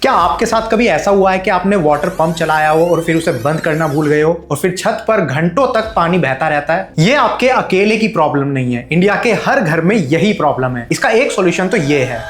क्या आपके साथ कभी ऐसा हुआ है कि आपने वाटर पंप चलाया हो और फिर उसे बंद करना भूल गए हो और फिर छत पर घंटों तक पानी बहता रहता है? ये आपके अकेले की प्रॉब्लम नहीं है, इंडिया के हर घर में यही प्रॉब्लम है। इसका एक सॉल्यूशन तो ये है,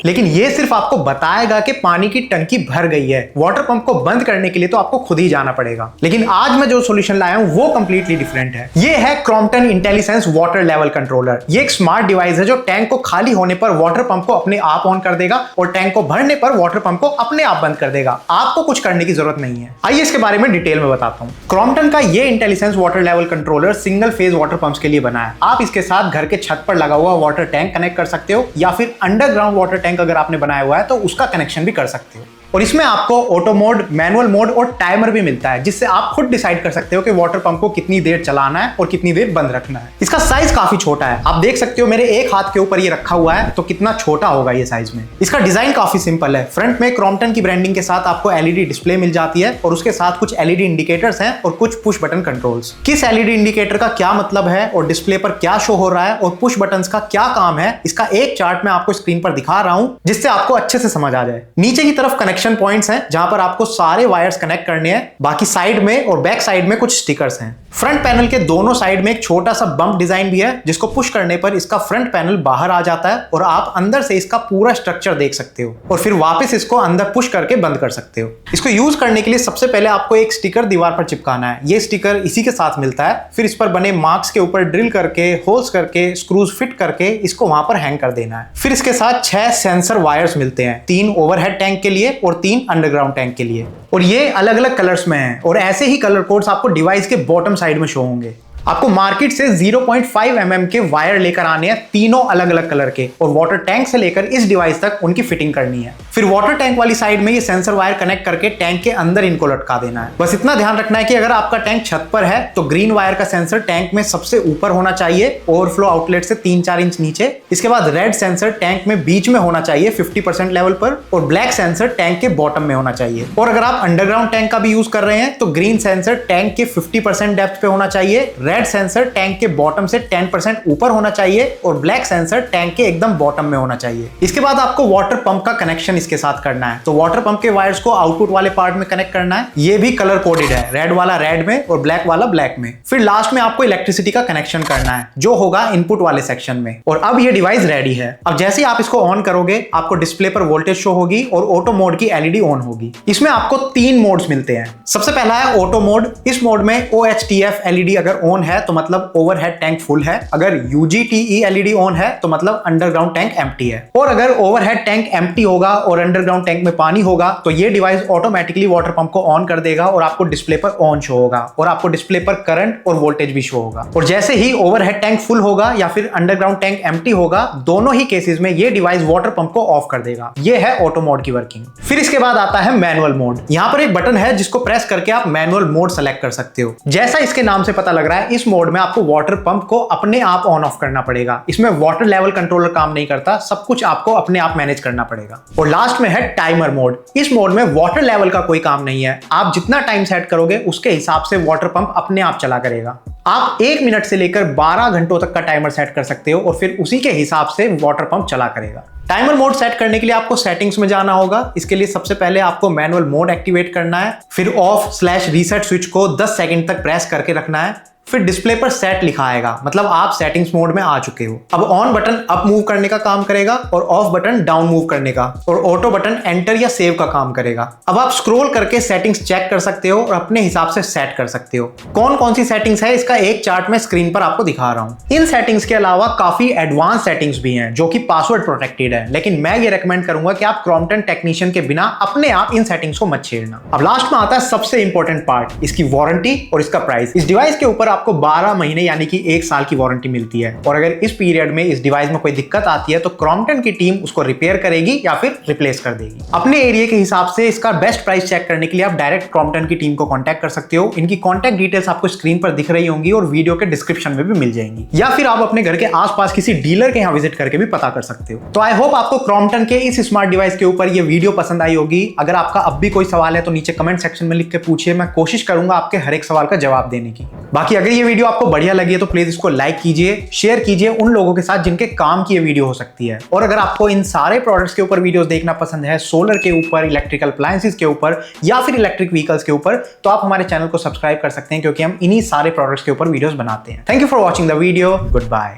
लेकिन ये सिर्फ आपको बताएगा कि पानी की टंकी भर गई है। वाटर पंप को बंद करने के लिए तो आपको खुद ही जाना पड़ेगा। लेकिन आज मैं जो सॉल्यूशन लाया हूं वो कंप्लीटली डिफरेंट है। ये है क्रॉम्पटन इंटेलिसेंस वाटर लेवल कंट्रोलर। ये एक स्मार्ट डिवाइस है जो टैंक को खाली होने पर वाटर पंप को अपने आप ऑन कर देगा और टैंक को भरने पर वाटर पंप को अपने आप बंद कर देगा। आपको कुछ करने की जरूरत नहीं है। आइए इसके बारे में डिटेल में बताता हूं। क्रॉम्पटन का ये Intellisense water level controller single phase water pumps के लिए बना है। आप इसके साथ घर के छत पर लगा हुआ वाटर टैंक कनेक्ट कर सकते हो या फिर अंडरग्राउंड वाटर टैंक अगर आपने बनाया हुआ है तो उसका कनेक्शन भी कर सकते हो। और इसमें आपको ऑटो मोड, मैनुअल मोड और टाइमर भी मिलता है, जिससे आप खुद डिसाइड कर सकते हो कि वाटर पंप को कितनी देर चलाना है और कितनी देर बंद रखना है। इसका साइज काफी छोटा है, आप देख सकते हो मेरे एक हाथ के ऊपर ये रखा हुआ है, तो कितना छोटा होगा ये साइज में। इसका डिजाइन काफी सिंपल है। फ्रंट में क्रॉम्पटन की ब्रांडिंग के साथ आपको एलईडी डिस्प्ले मिल जाती है और उसके साथ कुछ एलईडी इंडिकेटर्स हैं और कुछ पुश बटन कंट्रोल्स। किस एलईडी इंडिकेटर का क्या मतलब है और डिस्प्ले पर क्या शो हो रहा है और पुश बटन का क्या काम है, इसका एक चार्ट मैं आपको स्क्रीन पर दिखा रहा हूं, जिससे आपको अच्छे से समझ आ जाए। नीचे की तरफ कनेक्शन पॉइंट्स हैं जहां पर आपको सारे वायर्स कनेक्ट करने हैं। बाकी साइड में और बैक साइड में कुछ स्टिकर्स हैं। फ्रंट पैनल के दोनों साइड में एक छोटा सा बम्प डिजाइन भी है, जिसको पुश करने पर इसका फ्रंट पैनल बाहर आ जाता है और आप अंदर से इसका पूरा स्ट्रक्चर देख सकते हो और फिर वापस इसको अंदर पुश करके बंद कर सकते हो। इसको यूज करने के लिए सबसे पहले आपको एक स्टिकर दीवार पर चिपकाना है। ये स्टिकर इसी के साथ मिलता है। फिर इस पर बने मार्क्स के ऊपर ड्रिल करके, होल्स करके, स्क्रूज फिट करके इसको वहां पर हैंग कर देना है। फिर इसके साथ 6 सेंसर वायर्स मिलते हैं, 3 ओवरहेड टैंक के लिए और 3 अंडरग्राउंड टैंक के लिए, और ये अलग अलग कलर्स में हैं। और ऐसे ही कलर कोड्स आपको डिवाइस के बॉटम साइड में शो होंगे। आपको मार्केट से 0.5 mm के वायर लेकर आने हैं, तीनों अलग अलग कलर के, और वाटर टैंक से लेकर इस डिवाइस तक उनकी फिटिंग करनी है। फिर वाटर टैंक वाली साइड में ये सेंसर वायर कनेक्ट करके टैंक के अंदर इनको लटका देना है। बस इतना ध्यान रखना है कि अगर आपका टैंक छत पर है तो ग्रीन वायर का सेंसर टैंक में सबसे ऊपर होना चाहिए, ओवरफ्लो आउटलेट से 3-4 इंच नीचे। इसके बाद रेड सेंसर टैंक में बीच में होना चाहिए 50% लेवल पर, और ब्लैक सेंसर टैंक के बॉटम में होना चाहिए। और अगर आप अंडरग्राउंड टैंक का भी यूज कर रहे हैं तो ग्रीन सेंसर टैंक के 50% डेप्थ पे होना चाहिए, रेड सेंसर टैंक के बॉटम से 10% ऊपर होना चाहिए और ब्लैक सेंसर टैंक के एकदम बॉटम में होना चाहिए। इसके बाद आपको वाटर पंप का कनेक्शन इसके साथ करना है। तो वाटर पंप के वायर्स को आउटपुट वाले पार्ट में कनेक्ट करना है। ये भी कलर कोडेड है, रेड वाला रेड में और ब्लैक वाला ब्लैक में। फिर लास्ट में आपको इलेक्ट्रिसिटी का कनेक्शन करना है, जो होगा इनपुट वाले सेक्शन में। और अब ये डिवाइस रेडी है। अब जैसे ही आप इसको ऑन करोगे आपको डिस्प्ले पर वोल्टेज शो होगी और ऑटो मोड की एलईडी ऑन होगी। इसमें आपको 3 मोड्स मिलते हैं। सबसे पहला है ऑटो मोड। इस मोड में OHTF एलईडी अगर ऑन है तो मतलब ओवरहेड टैंक फुल है, अगर UGTE एलईडी ऑन है तो मतलब अंडरग्राउंड टैंक एम्प्टी है। और अगर ओवरहेड टैंक एम्प्टी होगा और अंडरग्राउंड टैंक में पानी होगा तो ये डिवाइस ऑटोमेटिकली वाटर पंप को ऑन कर देगा और आपको डिस्प्ले पर ऑन शो होगा और आपको डिस्प्ले पर करंट और वोल्टेज भी शो होगा। और जैसे ही ओवरहेड टैंक फुल होगा या फिर अंडरग्राउंड टैंक एम्प्टी होगा, दोनों ही केसेस में ये डिवाइस वाटर पंप को ऑफ कर देगा। ये है ऑटो मोड की वर्किंग। फिर इसके बाद आता है मैनुअल मोड। यहाँ पर एक बटन है जिसको प्रेस करके आप मैनुअल मोड सेलेक्ट कर सकते हो। जैसा इसके नाम से पता लग रहा है, इस मोड में आपको वाटर पंप को अपने आप ऑन ऑफ करना पड़ेगा। इसमें वाटर लेवल कंट्रोलर काम नहीं करता, सब कुछ आपको अपने आप मैनेज करना पड़ेगा। और लास्ट में है टाइमर मोड। इस मोड में वाटर लेवल का कोई काम नहीं है, आप जितना टाइम सेट करोगे उसके हिसाब से वाटर पंप अपने आप चला करेगा। आप 1 मिनट से लेकर 12 घंटों तक का टाइमर सेट कर सकते हो और फिर उसी के हिसाब से वाटर पंप चला करेगा। टाइमर मोड सेट करने के लिए आपको सेटिंग्स में जाना होगा। इसके लिए सबसे पहले आपको मैनुअल मोड एक्टिवेट करना है, फिर ऑफ/रीसेट स्विच को 10 सेकंड तक प्रेस करके रखना है। फिर डिस्प्ले पर सेट लिखा आएगा, मतलब आप सेटिंग्स मोड में आ चुके हो। अब ऑन बटन अप मूव करने का काम करेगा और ऑफ बटन डाउन मूव करने का, और ऑटो बटन एंटर या सेव का काम करेगा। अब आप स्क्रॉल करके सेटिंग्स चेक कर सकते हो और अपने हिसाब से सेट कर सकते हो। कौन कौन सी सेटिंग्स है इसका एक चार्ट में स्क्रीन पर आपको दिखा रहा हूं। इन सेटिंग्स के अलावा काफी एडवांस सेटिंग्स भी हैं जो कि पासवर्ड प्रोटेक्टेड है, लेकिन मैं ये रेकमेंड करूंगा कि आप क्रॉम्पटन टेक्नीशियन के बिना अपने आप इन सेटिंग्स को मत छेड़ना। अब लास्ट में आता है सबसे इंपॉर्टेंट पार्ट, इसकी वारंटी और इसका प्राइस। इस डिवाइस के ऊपर आपको 12 महीने यानी कि 1 साल की वारंटी मिलती है, और अगर इस पीरियड में इस डिवाइस में कोई दिक्कत आती है तो क्रॉम्पटन की टीम उसको रिपेयर करेगी या फिर रिप्लेस कर देगी। अपने एरिया के हिसाब से इसका बेस्ट प्राइस चेक करने के लिए आप डायरेक्ट क्रॉम्पटन की टीम को कांटेक्ट कर सकते हो। इनकी कांटेक्ट डिटेल्स आपको स्क्रीन पर दिख रही होंगी और वीडियो के डिस्क्रिप्शन में भी मिल जाएंगी, या फिर आप अपने घर के आसपास किसी डीलर के यहाँ विजिट करके भी पता कर सकते हो। तो आई होप आपको क्रॉम्पटन के इस स्मार्ट डिवाइस के ऊपर ये वीडियो पसंद आई होगी। अगर आपका अब भी कोई सवाल है तो नीचे कमेंट सेक्शन में लिख के पूछिए, मैं कोशिश करूंगा आपके हर एक सवाल का जवाब देने की। बाकी अगर ये वीडियो आपको बढ़िया लगी है तो प्लीज इसको लाइक कीजिए, शेयर कीजिए उन लोगों के साथ जिनके काम की ये वीडियो हो सकती है। और अगर आपको इन सारे प्रोडक्ट्स के ऊपर वीडियोस देखना पसंद है, सोलर के ऊपर, इलेक्ट्रिकल अप्लायंसेस के ऊपर या फिर इलेक्ट्रिक व्हीकल्स के ऊपर, तो आप हमारे चैनल को सब्सक्राइब कर सकते हैं क्योंकि हम इन्हीं सारे प्रोडक्ट्स के ऊपर वीडियोस बनाते हैं। Thank you for watching the video. Good bye.